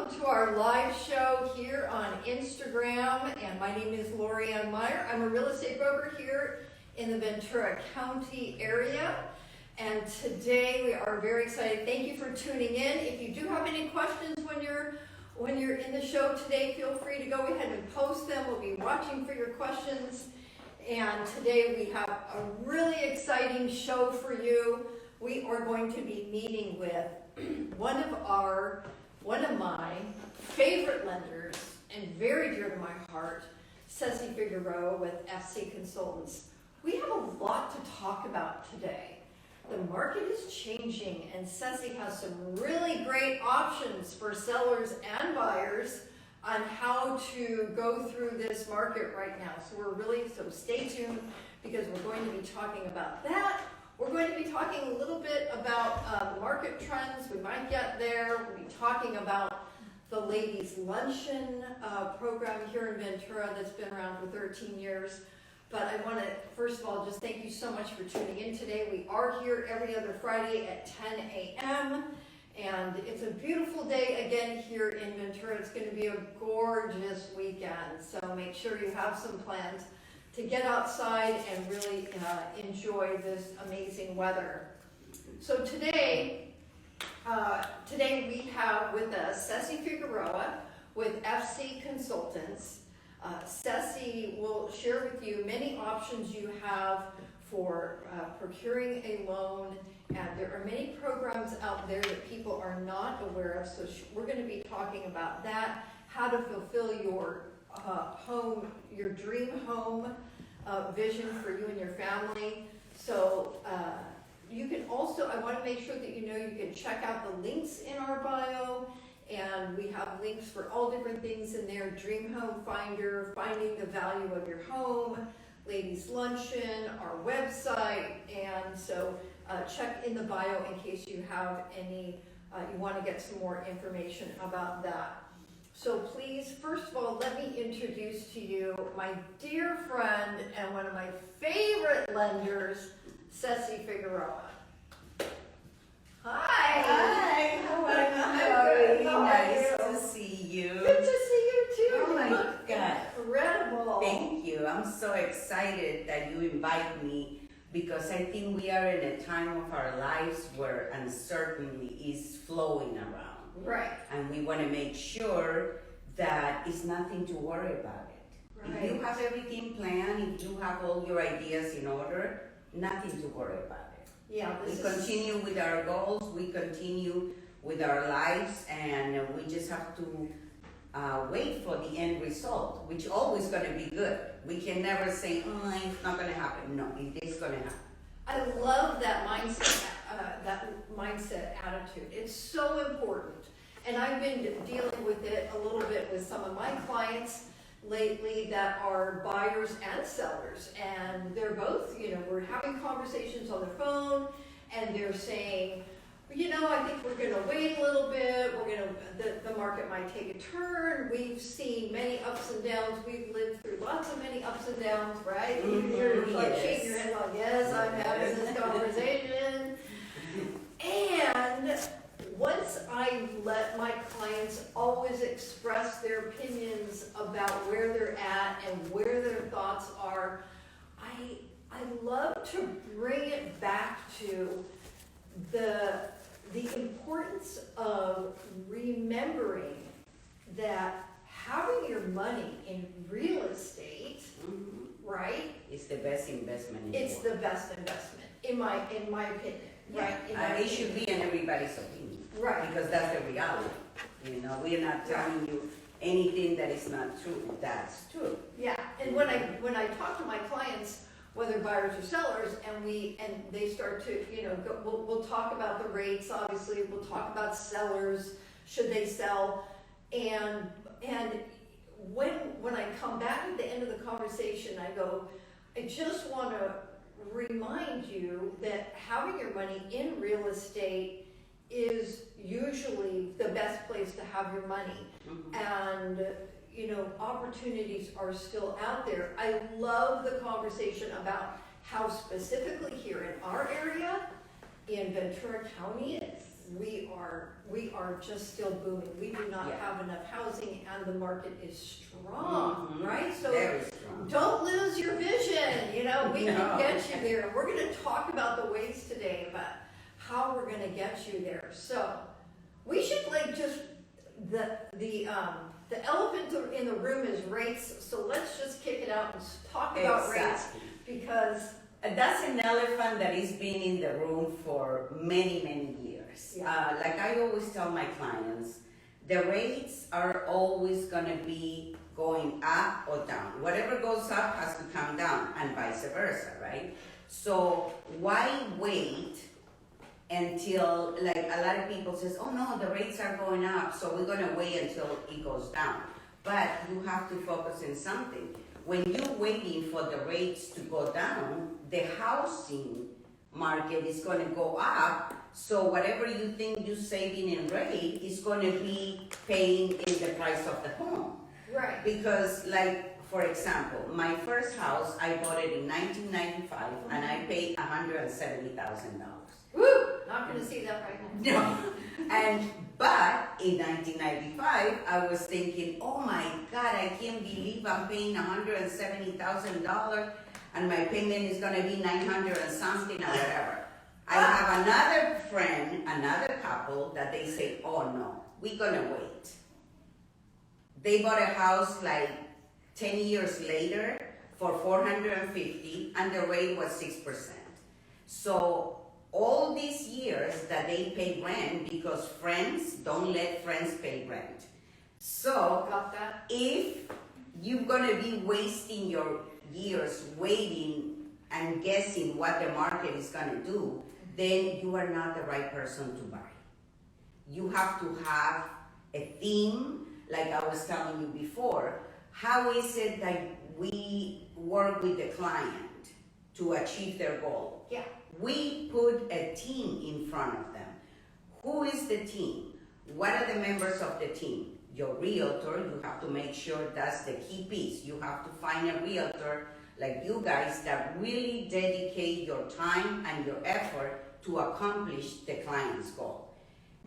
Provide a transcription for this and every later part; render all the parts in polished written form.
welcome to our live show here on Instagram. And my name is Lori Ann Meyer. I'm a real estate broker here in the Ventura County area. And today we are very excited. Thank you for tuning in. If you do have any questions when you're in the show today, feel free to go ahead and post them. We'll be watching for your questions. And today we have a really exciting show for you. We are going to be meeting with one of my favorite lenders and very dear to my heart, Cessy Figueroa with FC Consultants. We have a lot to talk about today. The market is changing and Cessy has some really great options for sellers and buyers on how to go through this market right now. So stay tuned because we're going to be talking about that. We're going to be talking a little bit about the market trends. We might get there. We'll be talking about the ladies' luncheon program here in Ventura that's been around for 13 years. But I want to, first of all, just thank you so much for tuning in today. We are here every other Friday at 10 a.m. And it's a beautiful day again here in Ventura. It's going to be a gorgeous weekend. So make sure you have some plans to get outside and really enjoy this amazing weather. So today we have with us Cessy Figueroa with FC Consultants. Cessy will share with you many options you have for procuring a loan, and there are many programs out there that people are not aware of, so we're going to be talking about that, how to fulfill your home, your dream home vision for you and your family. So you can also, I want to make sure that you know you can check out the links in our bio, and we have links for all different things in there: Dream Home Finder, finding the value of your home, ladies luncheon, our website, and so check in the bio in case you have any, you want to get some more information about that. So please, first of all, let me introduce to you my dear friend and one of my favorite lenders, Cessy Figueroa. Hi. Hi. How are you? Nice to see you. Good to see you too. Oh my God. Incredible. Thank you. I'm so excited that you invite me because I think we are in a time of our lives where uncertainty is flowing around. Right. And we want to make sure that it's nothing to worry about it. Right. If you have everything planned, if you have all your ideas in order, nothing to worry about it. Yeah, We continue with our goals, we continue with our lives, and we just have to wait for the end result, which always going to be good. We can never say, oh, it's not going to happen. No, it is going to happen. I love that mindset attitude. It's so important. And I've been dealing with it a little bit with some of my clients lately that are buyers and sellers. And they're both, we're having conversations on the phone and they're saying, I think we're going to wait a little bit. The market might take a turn. We've seen many ups and downs. We've lived through lots of many ups and downs, right? You're like shaking your head like, yes, I'm having this conversation. And once I let my clients always express their opinions about where they're at and where their thoughts are, I love to bring it back to the importance of remembering that having your money in real estate, right? It's the best investment. It's the best investment, in my opinion, right? It should be in everybody's opinion, right? Because that's the reality. We're not telling you anything that is not true. That's true. Yeah, and when I talk to my clients, whether buyers or sellers, and they start to, we'll talk about the rates, obviously, we'll talk about sellers, should they sell, and when I come back at the end of the conversation, I go, I just want to remind you that having your money in real estate is usually the best place to have your money, and opportunities are still out there. I love the conversation about how specifically here in our area, in Ventura County, we are just still booming. We do not Yeah. have enough housing and the market is strong, Mhm. right? So Very strong. don't lose your vision, you know, we No. can get you there. We're gonna talk about the ways today about how we're gonna get you there. So we should like just, the elephant in the room is rates, so let's just kick it out and talk about rates. Exactly. Because, That's an elephant that has been in the room for many, many years. Yeah. Like I always tell my clients, the rates are always gonna be going up or down. Whatever goes up has to come down and vice versa, right? So why wait until, like a lot of people says, oh no, the rates are going up, so we're gonna wait until it goes down. But you have to focus on something. When you're waiting for the rates to go down, the housing market is gonna go up, so whatever you think you're saving in rate is gonna be paying in the price of the home. right, Because like, for example, my first house, I bought it in 1995 and I paid $170,000. woo, not gonna see that right now. No. But in 1995, I was thinking, oh my God, I can't believe I'm paying $170,000 and my payment is gonna be 900 and something or whatever. I have another friend, another couple that they say, oh no, we're gonna wait. They bought a house like 10 years later for 450 and the rate was 6%. So all these years that they pay rent because friends don't let friends pay rent. So Got that? if you're gonna be wasting your years waiting and guessing what the market is gonna do, then you are not the right person to buy. You have to have a theme, like I was telling you before. How is it that we work with the client to achieve their goal? Yeah. We put a team in front of them. Who is the team? What are the members of the team? Your realtor, you have to make sure that's the key piece. You have to find a realtor like you guys that really dedicate your time and your effort to accomplish the client's goal.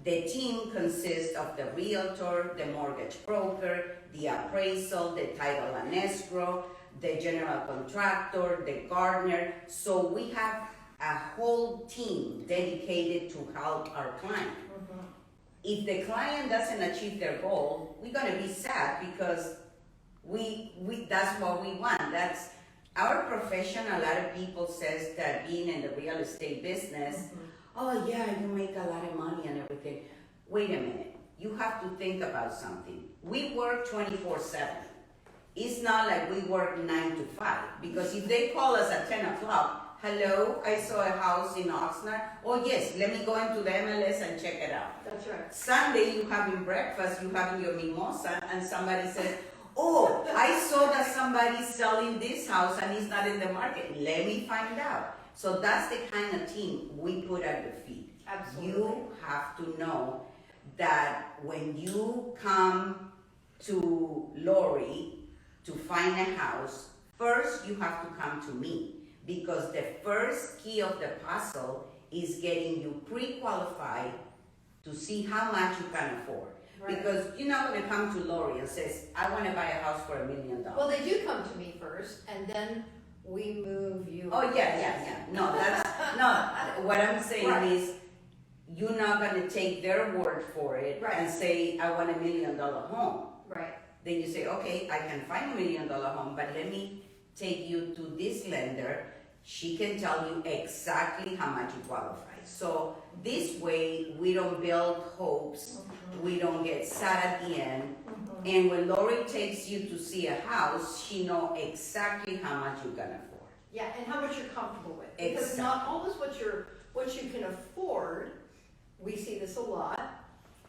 The team consists of the realtor, the mortgage broker, the appraisal, the title and escrow, the general contractor, the gardener. So we have a whole team dedicated to help our client. Mm-hmm. If the client doesn't achieve their goal, we're gonna be sad because we that's what we want. That's our profession. A lot of people says that being in the real estate business, oh yeah, you make a lot of money and everything. Wait a minute, you have to think about something. We work 24/7. It's not like we work 9 to 5, because if they call us at 10 o'clock, hello, I saw a house in Oxnard. Oh yes, let me go into the MLS and check it out. That's right. Sunday, you having breakfast, you having your mimosa, and somebody says, oh, I saw that somebody's selling this house and it's not in the market. Let me find out. So that's the kind of team we put at your feet. Absolutely. You have to know that when you come to Lori to find a house, first you have to come to me, because the first key of the puzzle is getting you pre-qualified to see how much you can afford. Right. Because you're not going to come to Lori and says, I want to buy a house for $1 million. Well, they do come to me first, and then we move you. Oh yeah. No, that's no. What I'm saying Right. is, you're not going to take their word for it Right. and say, I want $1 million home. Right. Then you say, okay, I can find $1 million home, but let me take you to this lender. She can tell you exactly how much you qualify. So this way, we don't build hopes. We don't get sad at the end. And when Lori takes you to see a house, she knows exactly how much you're gonna afford. Yeah, and how much you're comfortable with. Because Exactly. not always what you can afford, we see this a lot,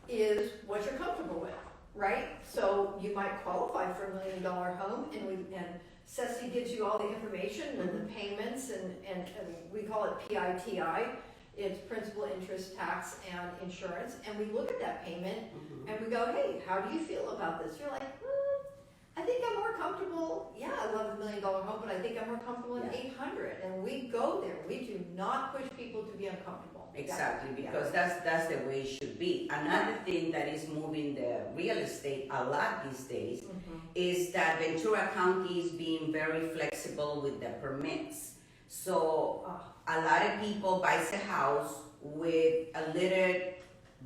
is what you're comfortable with, right? So you might qualify for $1 million home, and Cessy gives you all the information and the payments, and we call it PITI. It's principal, interest, tax, and insurance. And we look at that payment and we go, hey, how do you feel about this? You're like, I think I'm more comfortable. Yeah, I love $1 million home, but I think I'm more comfortable in Yeah. 800. And we go there. We do not push people to be uncomfortable. exactly, Yeah. because that's the way it should be. Another thing that is moving the real estate a lot these days is that Ventura County is being very flexible with the permits. So a lot of people buys a house with a little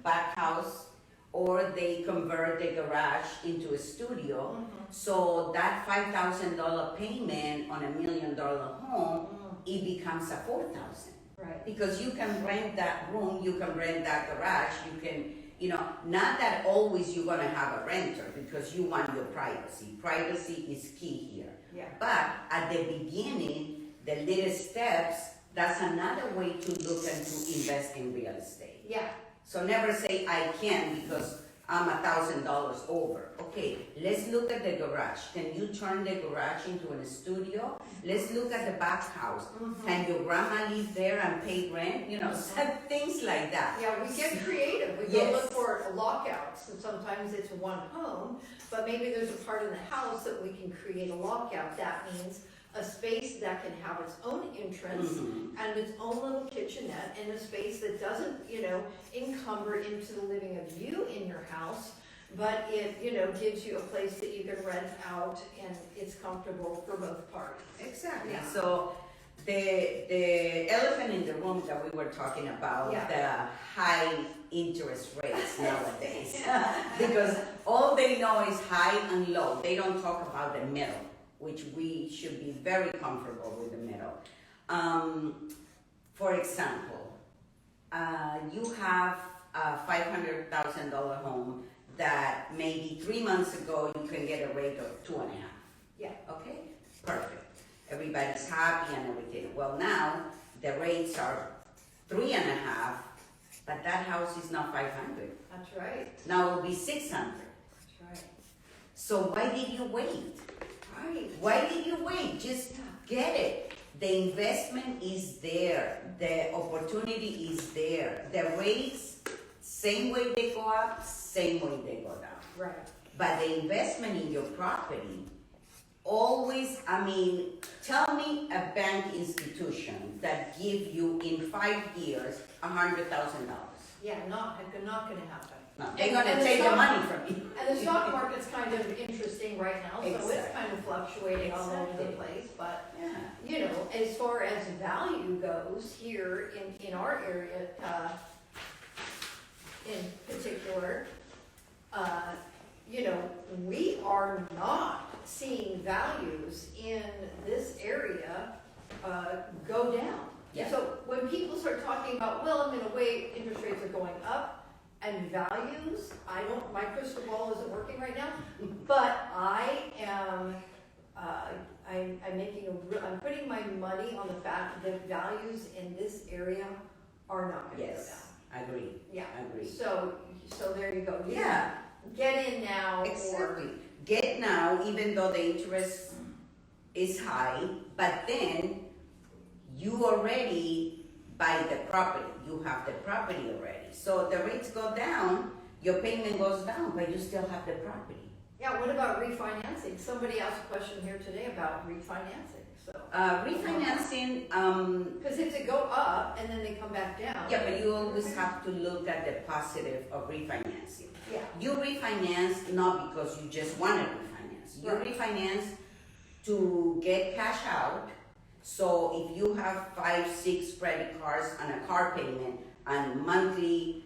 back house, or they convert the garage into a studio. So that $5,000 payment on $1 million home, it becomes a $4,000. Right. Because you can rent that room, you can rent that garage, you can, not that always you're gonna have a renter because you want your privacy. Privacy is key here. Yeah. But at the beginning, the little steps, that's another way to look and to invest in real estate. Yeah. So never say I can because I'm $1,000 over. Okay, let's look at the garage. Can you turn the garage into a studio? Let's look at the back house. Can your grandma live there and pay rent? Things like that. Yeah, we get creative. We go look for lockouts, and sometimes it's one home, but maybe there's a part in the house that we can create a lockout. That means a space that can have its own entrance and its own little kitchenette, and a space that doesn't, encumber into the living of you in your house, but it, gives you a place that you can rent out and it's comfortable for both parties. Exactly. Yeah. So the elephant in the room that we were talking about, the high interest rates nowadays, because all they know is high and low. They don't talk about the middle, which we should be very comfortable with the middle. For example, you have a $500,000 home that maybe 3 months ago you can get a rate of 2.5. Yeah. Okay, perfect. Everybody's happy and everything. Well, now the rates are 3.5, but that house is not 500. That's right. Now it will be 600. That's right. So why did you wait? Right. Why did you wait? Just get it. The investment is there. The opportunity is there. The rates, same way they go up, same way they go down. Right. But the investment in your property, always, tell me a bank institution that give you in 5 years $100,000. Yeah, not gonna happen. No, they're gonna take the money from you. And the stock market's kind of interesting right now, so it's Exactly. kind of fluctuating all over the Exactly. place, but Yeah. as far as value goes here in our area, in particular, we are not seeing values in this area go down. Yeah. So when people start talking about, well, I'm gonna wait, interest rates are going up, and values, my crystal ball isn't working right now, but I am, I'm putting my money on the fact that values in this area are not gonna go down. Yes, I agree. Yeah. I agree. So there you go. Yeah. Get in now. Exactly. Get now, even though the interest is high, but then you already buy the property. You have the property already. So the rates go down, your payment goes down, but you still have the property. Yeah, what about refinancing? Somebody asked a question here today about refinancing, so. Refinancing, Because if they go up and then they come back down. yeah, but you always have to look at the positive of refinancing. Yeah. You refinance not because you just want to refinance. You Right. refinance to get cash out. So if you have 5, 6 credit cards and a car payment and monthly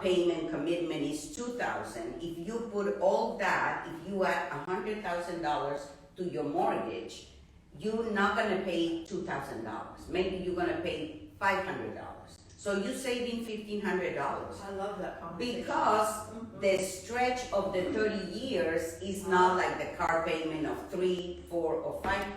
payment commitment is $2,000, if you put all that, if you add $100,000 to your mortgage, you're not gonna pay $2,000. Maybe you're gonna pay $500. So you're saving $1,500. I love that conversation. Because the stretch of the 30 years is not like the car payment of 3, 4, or 5 years.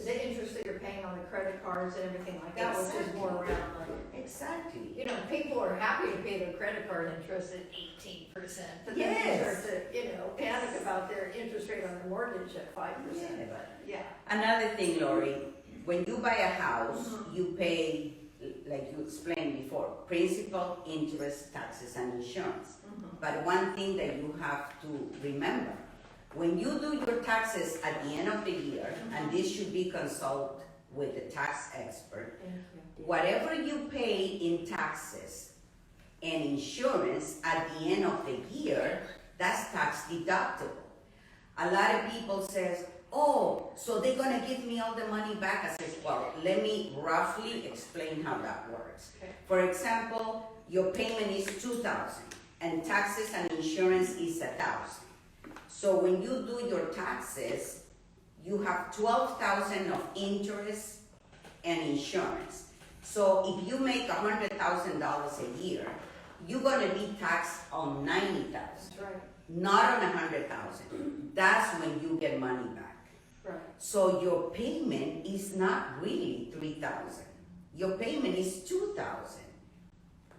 The interest that you're paying on the credit cards and everything like that, which is Exactly. more around like, Exactly. people are happy to pay their credit card interest at 18%. But then Yes. they start to, panic about their interest rate on their mortgage at 5%, Yeah. but yeah. Another thing, Lori, when you buy a house, you pay, like you explained before, principal, interest, taxes, and insurance. But one thing that you have to remember, when you do your taxes at the end of the year, and this should be consulted with the tax expert. Thank you. Whatever you pay in taxes and insurance at the end of the year, that's tax deductible. A lot of people says, oh, so they're gonna give me all the money back. I says, well, let me roughly explain how that works. Okay. For example, your payment is $2,000 and taxes and insurance is $1,000. So when you do your taxes, you have $12,000 of interest and insurance. So if you make $100,000 a year, you're gonna be taxed on $90,000, That's right. not on $100,000. That's when you get money back. Right. So your payment is not really $3,000. Your payment is $2,000.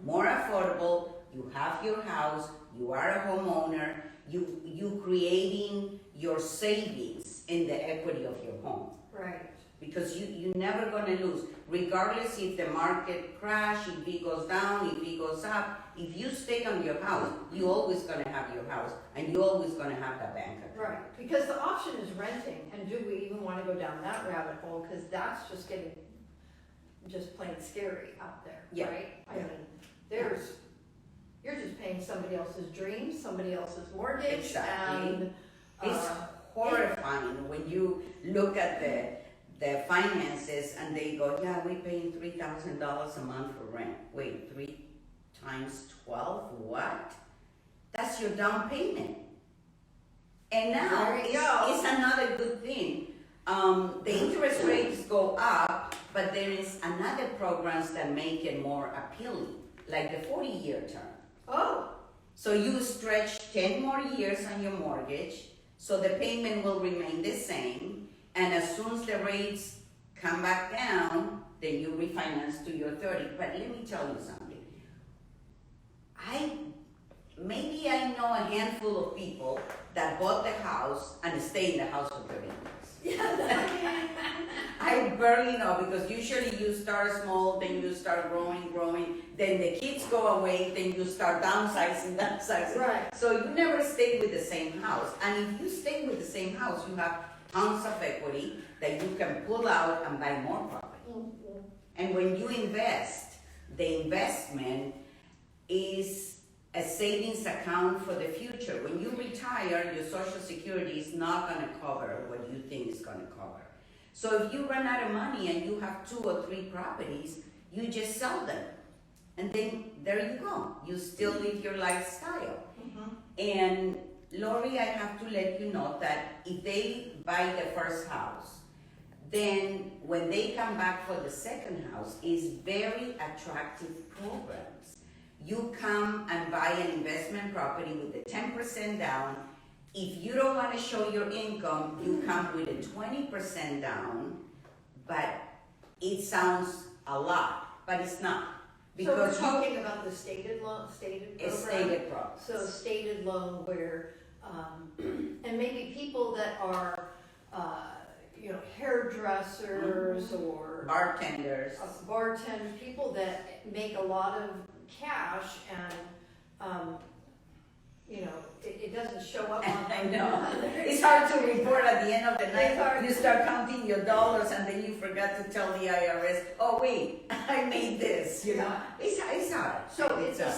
More affordable. You have your house. You are a homeowner. You creating your savings in the equity of your home. Right. Because you're never gonna lose, regardless if the market crash, if it goes down, if it goes up. If you stay on your house, you always gonna have your house, and you always gonna have the bank account. Right, because the option is renting, and do we even want to go down that rabbit hole? Because that's just getting just plain scary out there, Yeah. right? I Yeah. mean, you're just paying somebody else's dreams, somebody else's mortgage, Exactly. and It's horrifying when you look at the finances and they go, yeah, we're paying $3,000 a month for rent. Wait, 3 times 12, what? That's your down payment. And now There you go. it's another good thing. The interest rates go up, but there is another programs that make it more appealing, like the 40-year term. oh, So you stretch 10 more years on your mortgage, so the payment will remain the same, and as soon as the rates come back down, then you refinance to your 30. But let me tell you something. Maybe I know a handful of people that bought the house and stay in the house for 30 years. I barely know, because usually you start small, then you start growing, then the kids go away, then you start downsizing. Right. So you never stay with the same house. And if you stay with the same house, you have tons of equity that you can pull out and buy more property. mhm. And when you invest, the investment is a savings account for the future. When you retire, your Social Security is not going to cover what you think it's going to cover. So if you run out of money and you have 2 or 3 properties, you just sell them. And then there you go. You still live your lifestyle. Mhm. And Lori, I have to let you know that if they buy the first house, then when they come back for the second house, is very attractive programs. You come and buy an investment property with the 10% down. If you don't want to show your income, you come with a 20% down, but it sounds a lot, but it's not. So we're Because talking about the stated loan, stated it's program? stated programs. So stated loan where, and maybe people that are, hairdressers or Bartenders. bartenders, people that make a lot of cash and, it doesn't show up on. I know. It's hard to report at the end of the It's night. hard. You start counting your dollars and then you forgot to tell the IRS, oh wait, I made this, you know. It's hard. So it's a hard.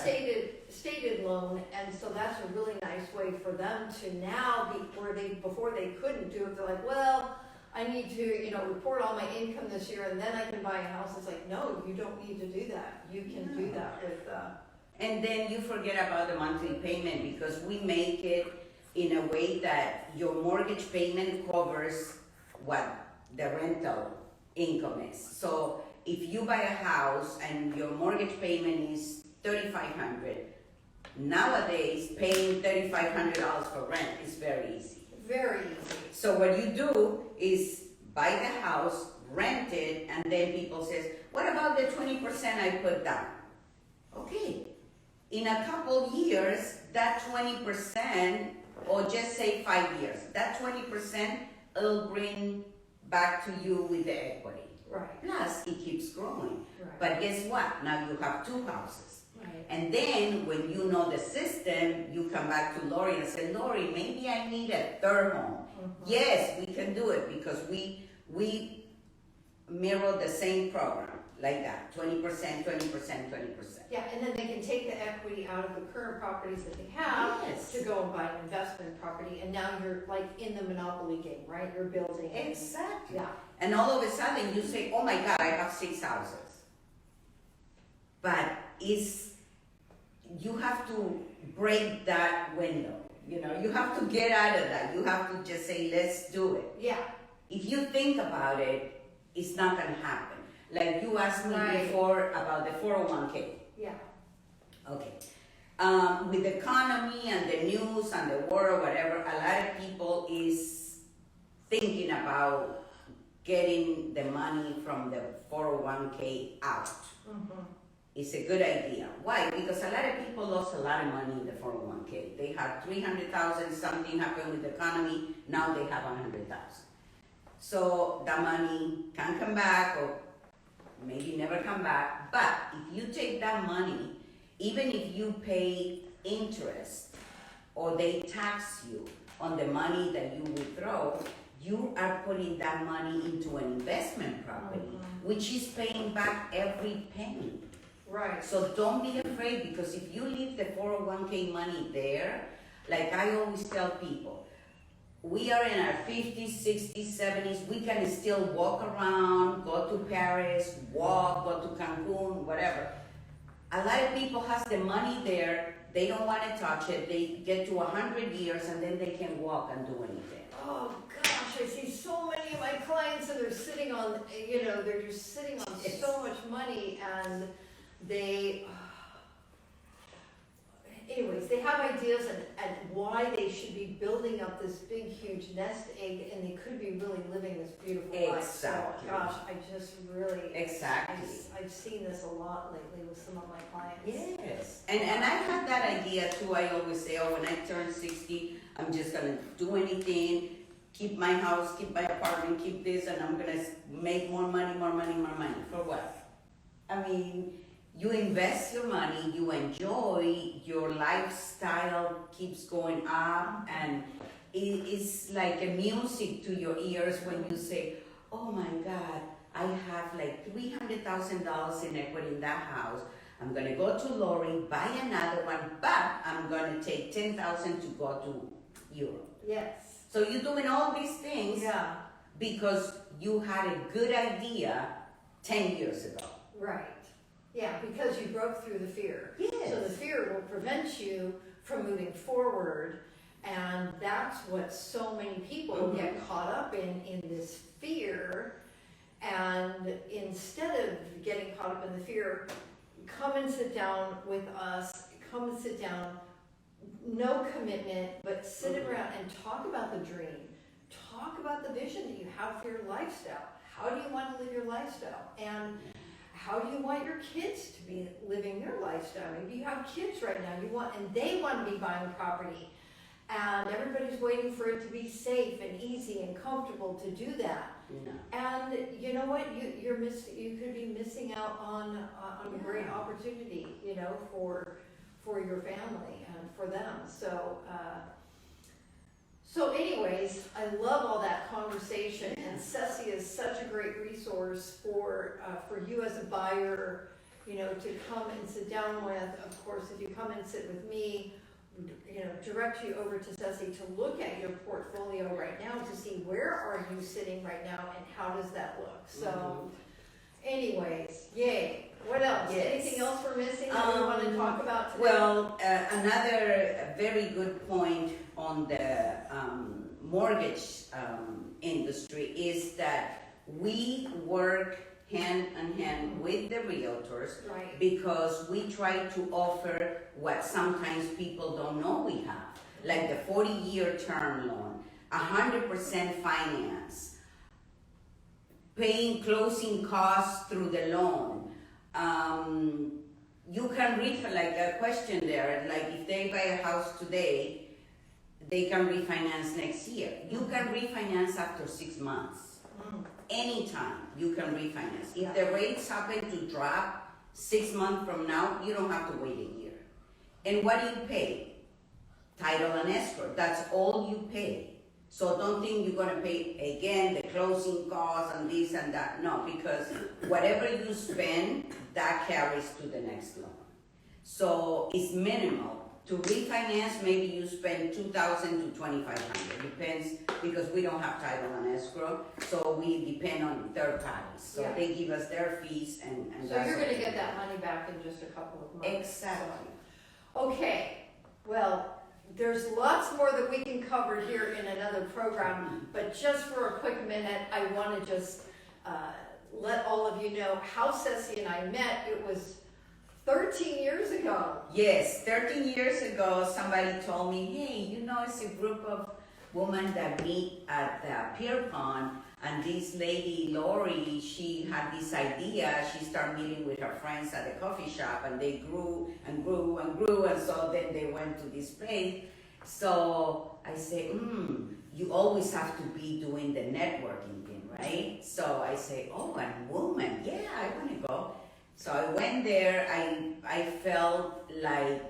stated loan, and so that's a really nice way for them to now before they couldn't do it, they're like, well, I need to, report all my income this year and then I can buy a house. It's like, no, you don't need to do that. You can do that with, And then you forget about the monthly payment, because we make it in a way that your mortgage payment covers what the rental income is. So if you buy a house and your mortgage payment is $3,500, nowadays paying $3,500 for rent is very easy. very easy. So what you do is buy the house, rent it, and then people says, what about the 20% I put down? Okay, in a couple years, that 20%, or just say 5 years, that 20% will bring back to you with the equity. Right, Plus, it keeps growing. right, But guess what? Now you have 2 houses. right. And then when you know the system, you come back to Lori and say, Lori, maybe I need a 3rd home. Mhm. Yes, we can do it, because we mirror the same program, like that, 20%, 20%, 20%. Yeah, and then they can take the equity out of the current properties that they have Yes. to go and buy an investment property, and now you're like in the monopoly game, right? You're building. Exactly. Yeah. And all of a sudden you say, oh my God, I have 6 houses. But you have to break that window. You know, you have to get out of that. You have to just say, let's do it. Yeah. If you think about it, it's not going to happen. Like you asked me Right. before about the 401k. Yeah. Okay. With the economy and the news and the war or whatever, a lot of people is thinking about getting the money from the 401k out. Mm-hmm. It's a good idea. Why? Because a lot of people lost a lot of money in the 401k. They had 300,000, something happened with the economy, now they have 100,000. So the money can come back or maybe never come back. But if you take that money, even if you pay interest or they tax you on the money that you withdraw, you are putting that money into an investment property, which is paying back every penny. Right. So don't be afraid, because if you leave the 401k money there, like I always tell people, we are in our 50s, 60s, 70s, we can still walk around, go to Paris, walk, go to Cancun, whatever. A lot of people has the money there, they don't want to touch it, they get to 100 years and then they can walk and do anything. Oh gosh, I see so many of my clients and they're sitting on, they're just sitting on Yes. so much money, and they, anyways, they have ideas and why they should be building up this big, huge nest egg, and they could be really living this beautiful life. Exactly. So, gosh, I just really, Exactly. I've seen this a lot lately with some of my clients. Yes, and I had that idea too. I always say, oh, when I turn 60, I'm just gonna do anything, keep my house, keep my apartment, keep this, and I'm gonna make more money, more money, more money. For what? I mean, you invest your money, you enjoy, your lifestyle keeps going up, and it's like a music to your ears when you say, oh my God, I have like $300,000 in equity in that house. I'm gonna go to Lori, buy another one, but I'm gonna take 10,000 to go to Europe. Yes. So you're doing all these things Yeah. because you had a good idea 10 years ago. Right. Yeah, because you broke through the fear. Yes. So the fear will prevent you from moving forward, and that's what so many people get caught up in this fear. And instead of getting caught up in the fear, come and sit down with us, come and sit down, no commitment, but sit around and talk about the dream. Talk about the vision that you have for your lifestyle. How do you want to live your lifestyle? And how do you want your kids to be living their lifestyle? Maybe you have kids right now, and they want to be buying property, and everybody's waiting for it to be safe and easy and comfortable to do that. No. And you know what? You could be missing out on a great opportunity, for your family and for them. So anyways, I love all that conversation, and Cessy is such a great resource for you as a buyer, to come and sit down with. Of course, if you come and sit with me, direct you over to Cessy to look at your portfolio right now to see where are you sitting right now and how does that look. So anyways, yay. What else? Yes. Anything else we're missing that we want to talk about today? Well, another very good point on the mortgage industry is that we work hand in hand with the realtors, Right. because we try to offer what sometimes people don't know we have, like the 40-year term loan, 100% finance, paying closing costs through the loan. You can like a question there, like if they buy a house today, they can refinance next year. You can refinance after 6 months. Anytime you can refinance. If the rates happen to drop 6 months from now, you don't have to wait a year. And what do you pay? Title and escrow. That's all you pay. So don't think you're gonna pay again the closing costs and this and that. No, because whatever you spend, that carries to the next loan. So it's minimal. To refinance, maybe you spend $2,000 to $2,500. Depends, because we don't have title and escrow, so we depend on third parties. So Yeah. they give us their fees and So that's you're gonna it. get that money back in just a couple of months. Exactly. Okay, well, there's lots more that we can cover here in another program, but just for a quick minute, I want to just let all of you know how Cessy and I met. It was 13 years ago. Yes, 13 years ago, somebody told me, hey, you know, it's a group of women that meet at the Pier Pond, and this lady, Lori, she had this idea. She started meeting with her friends at the coffee shop, and they grew and grew and grew, and so then they went to this place. So I said, you always have to be doing the networking thing, right? So I say, oh, and woman, yeah, I want to go. So I went there. I felt like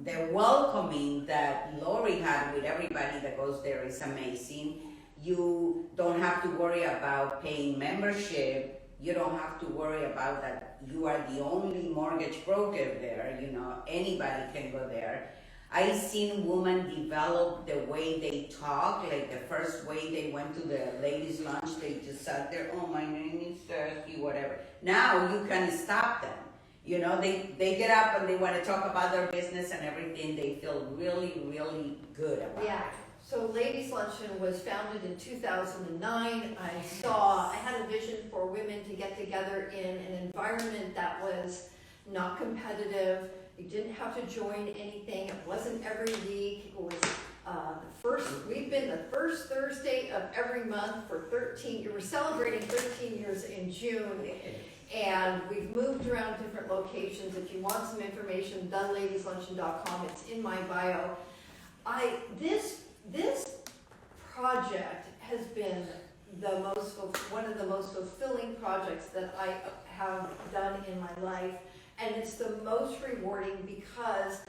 the welcoming that Lori had with everybody that goes there is amazing. You don't have to worry about paying membership. You don't have to worry about that you are the only mortgage broker there. You know, anybody can go there. I seen women develop the way they talk, like the first way they went to the ladies' lunch, they just sat there, oh, my name is Cessy, whatever. Now you can stop them. You know, they get up and they want to talk about their business and everything. They feel really, really good about Yeah. it. So Ladies Luncheon was founded in 2009. I had a vision for women to get together in an environment that was not competitive. You didn't have to join anything. It wasn't every week. It was we've been the first Thursday of every month for 13, we're celebrating 13 years in June. And we've moved around different locations. If you want some information, theladiesluncheon.com, it's in my bio. This project has been one of the most fulfilling projects that I have done in my life. And it's the most rewarding because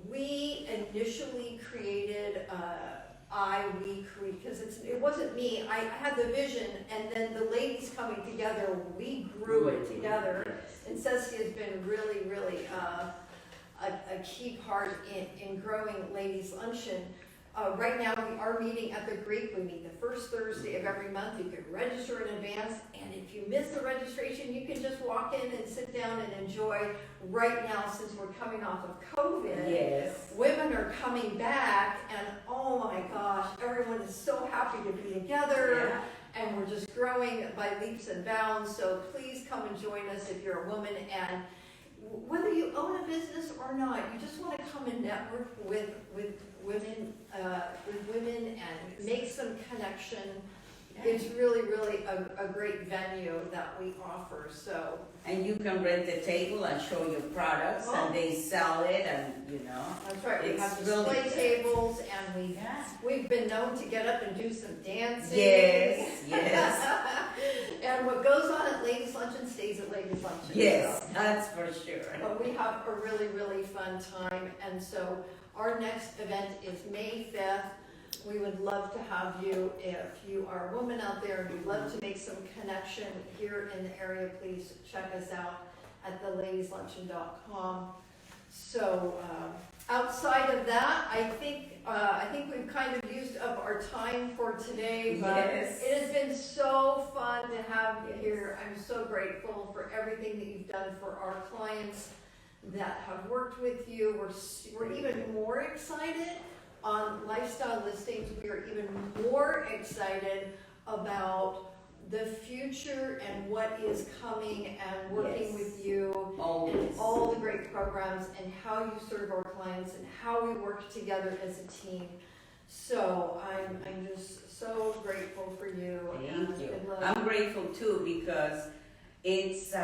we initially created, because it wasn't me. I had the vision, and then the ladies coming together, we grew it together. And Cessy has been really, really a key part in growing Ladies Luncheon. Right now, we are meeting at the Greek. We meet the first Thursday of every month. You can register in advance, and if you miss the registration, you can just walk in and sit down and enjoy. Right now, since we're coming off of COVID, Yes. women are coming back, and oh my gosh, everyone is so happy to be together, and we're just growing by leaps and bounds. So please come and join us if you're a woman, and whether you own a business or not, you just want to come and network with women and make some connection. It's really, really a great venue that we offer. So. And you can rent the table and show your products, and they sell it, and you know. That's right. We It's have really display good. tables, and we've been known to get up and do some dancing. Yes, yes. And what goes on at Ladies Luncheon stays at Ladies Luncheon. Yes, So. that's for sure. But we have a really, really fun time, and so our next event is May 5th. We would love to have you. If you are a woman out there and you'd love to make some connection here in the area, please check us out at theladiesluncheon.com. So outside of that, I think we've kind of used up our time for today, but Yes. it has been so fun to have you here. I'm so grateful for everything that you've done for our clients that have worked with you. We're even more excited on lifestyle listings. We are even more excited about the future and what is coming and working with you and all the great programs and how you serve our clients and how we work together as a team. So I'm just so grateful for you. Thank you. I'm grateful too because it's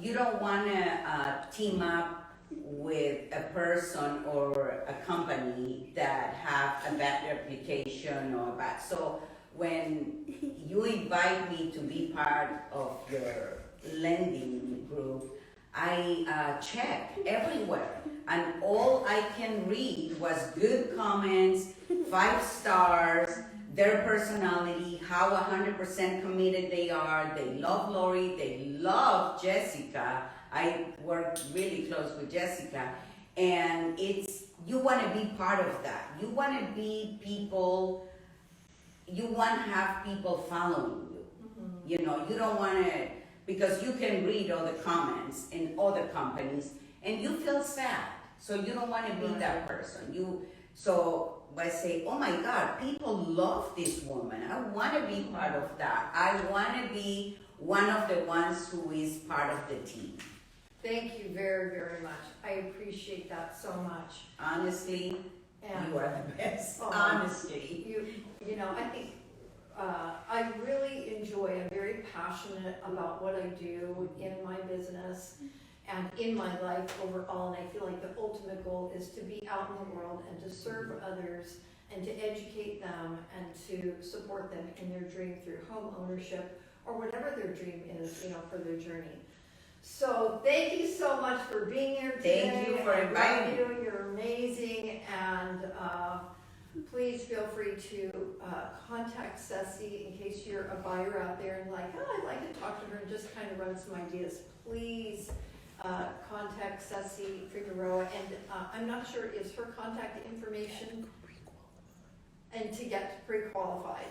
you don't want to team up with a person or a company that have a bad reputation or bad. So when you invite me to be part of your lending group, I checked everywhere, and all I can read was good comments, 5 stars, their personality, how 100% committed they are. They love Lori, they love Jessica. I work really close with Jessica, and you want to be part of that. You want to be people. You want to have people following you. You know, you don't want to, because you can read all the comments in other companies and you feel sad. So you don't want to be that person. So I say, oh my God, people love this woman. I want to be part of that. I want to be one of the ones who is part of the team. Thank you very, very much. I appreciate that so much. Honestly, And you are the best. Oh, Honestly. You know, I think I really enjoy, I'm very passionate about what I do in my business and in my life overall, and I feel like the ultimate goal is to be out in the world and to serve others and to educate them and to support them in their dream through home ownership or whatever their dream is, you know, for their journey. So thank you so much for being here today. Thank you for inviting me. You're amazing, and please feel free to contact Cessy in case you're a buyer out there and like, oh, I'd like to talk to her and just kind of run some ideas. Please contact Cessy Figueroa, and I'm not sure is her contact information and to get pre-qualified.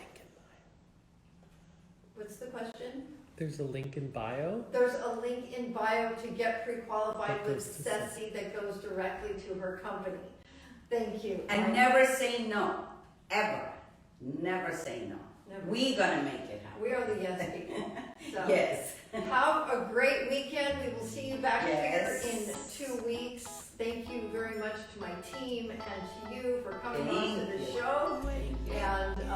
What's the question? There's a link in bio. There's a link in bio to get pre-qualified That with goes to Cessy that goes directly to her company. Thank you. And never say no, ever. Never say no. Never. We're gonna make it happen. We are the yes people. So Yes. have a great weekend. We will see you back Yes. here in 2 weeks. Thank you very much to my team and to you for coming on to the show. And